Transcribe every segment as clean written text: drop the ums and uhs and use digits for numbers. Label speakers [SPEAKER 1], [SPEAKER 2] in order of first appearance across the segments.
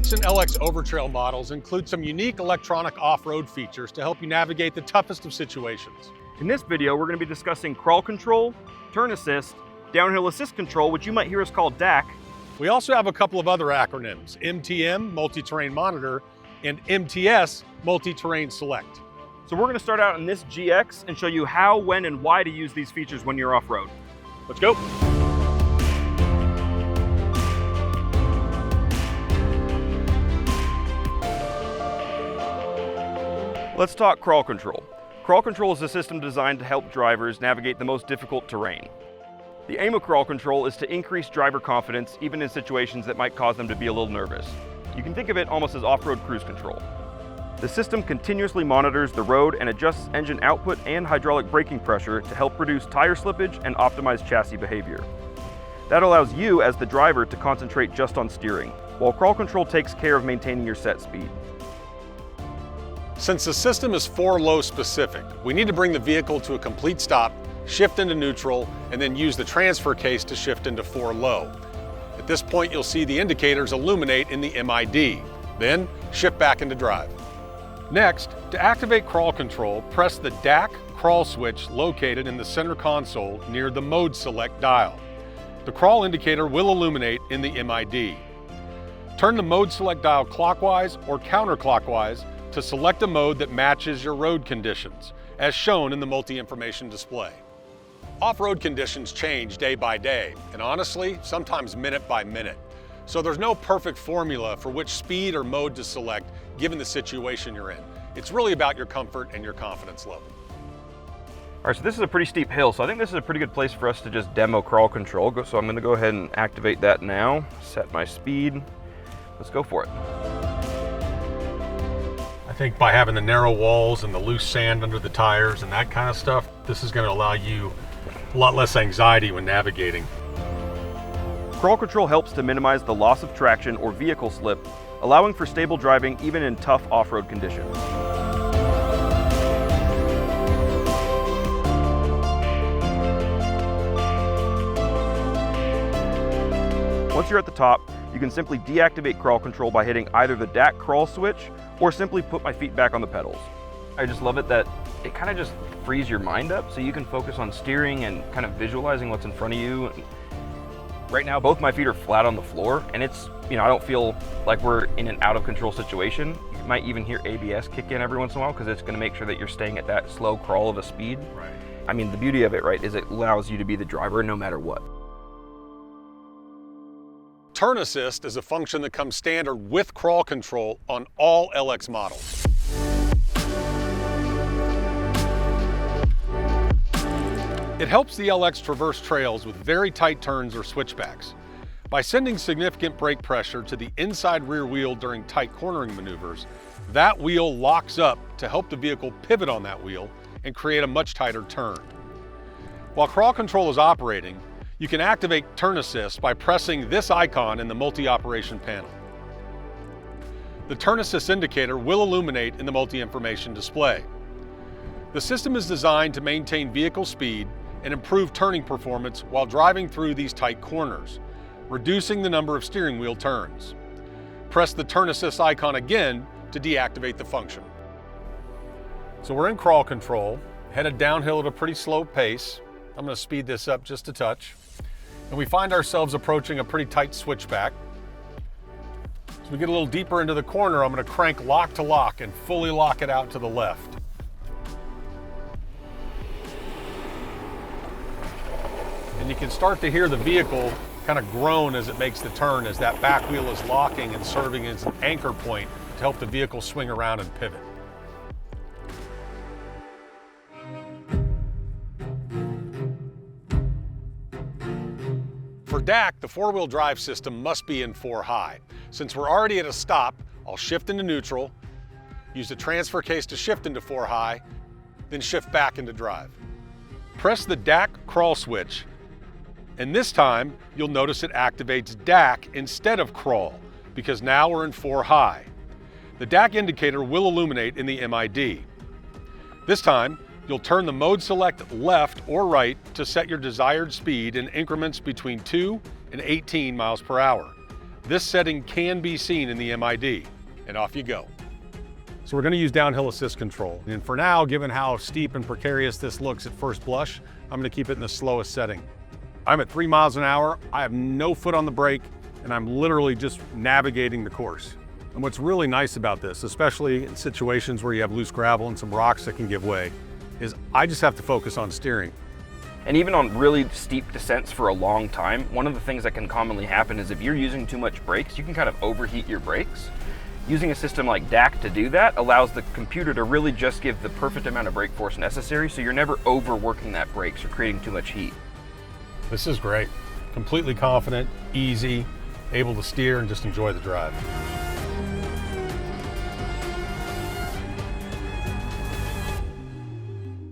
[SPEAKER 1] LX and LX Overtrail models include some unique electronic off-road features to help you navigate the toughest of situations.
[SPEAKER 2] In this video, we're going to be discussing crawl control, turn assist, downhill assist control, which you might hear us call DAC.
[SPEAKER 1] We also have a couple of other acronyms, MTM, Multi-Terrain Monitor, and MTS, Mutli-Terrain Select.
[SPEAKER 2] So we're going to start out in this GX and show you how, when, and why to use these features when you're off-road. Let's go. Let's talk crawl control. Crawl control is a system designed to help drivers navigate the most difficult terrain. The aim of crawl control is to increase driver confidence even in situations that might cause them to be a little nervous. You can think of it almost as off-road cruise control. The system continuously monitors the road and adjusts engine output and hydraulic braking pressure to help reduce tire slippage and optimize chassis behavior. That allows you as the driver to concentrate just on steering, while crawl control takes care of maintaining your set speed.
[SPEAKER 1] Since the system is 4-low specific, we need to bring the vehicle to a complete stop, shift into neutral, and then use the transfer case to shift into 4-low. At this point, you'll see the indicators illuminate in the MID. Then, shift back into drive. Next, to activate crawl control, press the DAC crawl switch located in the center console near the Mode Select dial. The crawl indicator will illuminate in the MID. Turn the Mode Select dial clockwise or counterclockwise to select a mode that matches your road conditions, as shown in the multi-information display. Off-road conditions change day by day, and honestly, sometimes minute by minute. So there's no perfect formula for which speed or mode to select given the situation you're in. It's really about your comfort and your confidence level.
[SPEAKER 2] All right, so this is a pretty steep hill, so I think this is a pretty good place for us to just demo crawl control. So I'm gonna go ahead and activate that now, set my speed. Let's go for it.
[SPEAKER 1] I think by having the narrow walls and the loose sand under the tires and that kind of stuff, this is gonna allow you a lot less anxiety when navigating.
[SPEAKER 2] Crawl control helps to minimize the loss of traction or vehicle slip, allowing for stable driving even in tough off-road conditions. Once you're at the top, you can simply deactivate crawl control by hitting either the DAC crawl switch or simply put my feet back on the pedals. I just love it that it kind of just frees your mind up so you can focus on steering and kind of visualizing what's in front of you. Right now, both my feet are flat on the floor, and it's, I don't feel like we're in an out of control situation. You might even hear ABS kick in every once in a while because it's going to make sure that you're staying at that slow crawl of a speed.
[SPEAKER 1] Right.
[SPEAKER 2] I mean, the beauty of it, right, is it allows you to be the driver no matter what.
[SPEAKER 1] Turn assist is a function that comes standard with crawl control on all LX models. It helps the LX traverse trails with very tight turns or switchbacks. By sending significant brake pressure to the inside rear wheel during tight cornering maneuvers, that wheel locks up to help the vehicle pivot on that wheel and create a much tighter turn. While crawl control is operating, you can activate turn assist by pressing this icon in the multi-operation panel. The turn assist indicator will illuminate in the multi-information display. The system is designed to maintain vehicle speed and improve turning performance while driving through these tight corners, reducing the number of steering wheel turns. Press the turn assist icon again to deactivate the function. So we're in crawl control, headed downhill at a pretty slow pace. I'm going to speed this up just a touch. And we find ourselves approaching a pretty tight switchback. As we get a little deeper into the corner, I'm going to crank lock to lock and fully lock it out to the left. And you can start to hear the vehicle kind of groan as it makes the turn as that back wheel is locking and serving as an anchor point to help the vehicle swing around and pivot. For DAC, the four-wheel drive system must be in 4 high. Since we're already at a stop, I'll shift into neutral, use the transfer case to shift into 4 high, then shift back into drive. Press the DAC crawl switch, and this time you'll notice it activates DAC instead of crawl, because now we're in 4 high. The DAC indicator will illuminate in the MID. This time, you'll turn the mode select left or right to set your desired speed in increments between 2 and 18 miles per hour. this setting can be seen in the MID, and off you go. So we're going to use downhill assist control. And for now, given how steep and precarious this looks at first blush, I'm going to keep it in the slowest setting. I'm at 3 miles an hour, I have no foot on the brake, and I'm literally just navigating the course. And what's really nice about this, especially in situations where you have loose gravel and some rocks that can give way, is I just have to focus on steering.
[SPEAKER 2] And even on really steep descents for a long time, one of the things that can commonly happen is if you're using too much brakes, you can kind of overheat your brakes. Using a system like DAC to do that allows the computer to really just give the perfect amount of brake force necessary, so you're never overworking that brakes or creating too much heat.
[SPEAKER 1] This is great. Completely confident, easy, able to steer and just enjoy the drive.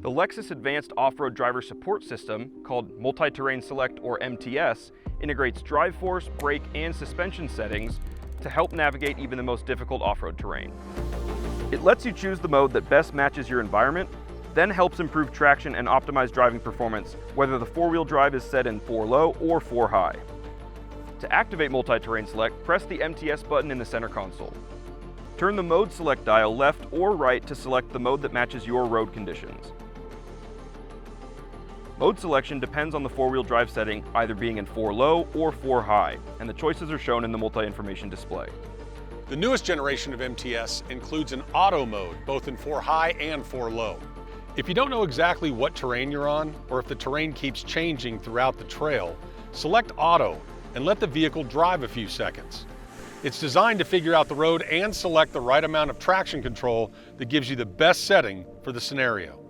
[SPEAKER 2] The Lexus Advanced Off-Road Driver Support System, called Mutli-Terrain Select or MTS, integrates drive force, brake, and suspension settings to help navigate even the most difficult off-road terrain. It lets you choose the mode that best matches your environment, then helps improve traction and optimize driving performance, whether the four-wheel drive is set in 4 low or 4 high. To activate Mutli-Terrain Select, press the MTS button in the center console. Turn the mode select dial left or right to select the mode that matches your road conditions. Mode selection depends on the four-wheel drive setting, either being in 4 low or 4 high, and the choices are shown in the multi-information display.
[SPEAKER 1] The newest generation of MTS includes an auto mode, both in 4 high and 4 low. If you don't know exactly what terrain you're on, or if the terrain keeps changing throughout the trail, select auto and let the vehicle drive a few seconds. It's designed to figure out the road and select the right amount of traction control that gives you the best setting for the scenario.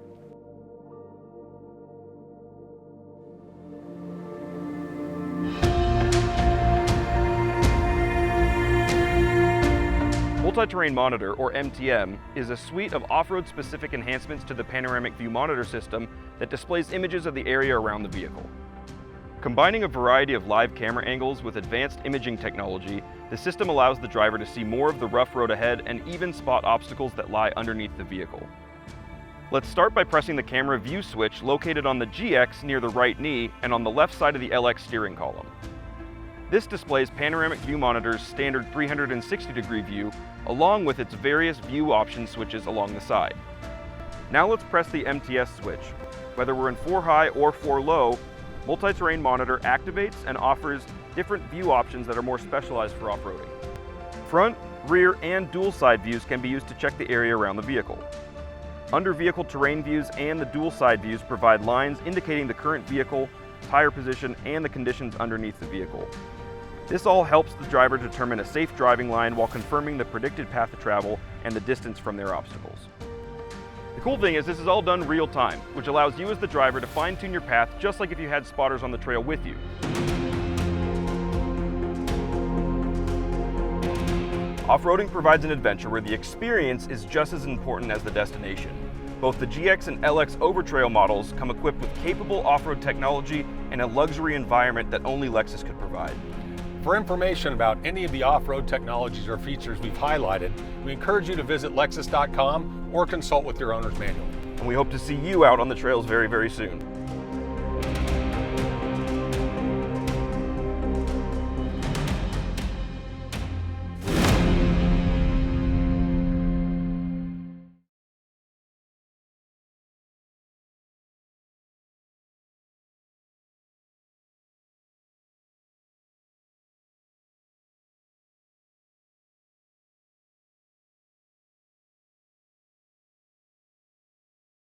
[SPEAKER 2] Multi-Terrain Monitor, or MTM, is a suite of off-road specific enhancements to the Panoramic View Monitor system that displays images of the area around the vehicle. Combining a variety of live camera angles with advanced imaging technology, the system allows the driver to see more of the rough road ahead and even spot obstacles that lie underneath the vehicle. Let's start by pressing the camera view switch located on the GX near the right knee and on the left side of the LX steering column. This displays Panoramic View Monitor's standard 360-degree view, along with its various view option switches along the side. Now let's press the MTS switch. Whether we're in 4 high or 4 low, Multi-Terrain Monitor activates and offers different view options that are more specialized for off-roading. Front, rear, and dual side views can be used to check the area around the vehicle. Under vehicle terrain views and the dual side views provide lines indicating the current vehicle, tire position, and the conditions underneath the vehicle. This all helps the driver determine a safe driving line while confirming the predicted path of travel and the distance from their obstacles. The cool thing is this is all done real time, which allows you as the driver to fine-tune your path just like if you had spotters on the trail with you. Off-roading provides an adventure where the experience is just as important as the destination. Both the GX and LX Overtrail models come equipped with capable off-road technology and a luxury environment that only Lexus could provide.
[SPEAKER 1] For information about any of the off-road technologies or features we've highlighted, we encourage you to visit Lexus.com or consult with your owner's manual.
[SPEAKER 2] And we hope to see you out on the trails very, very soon.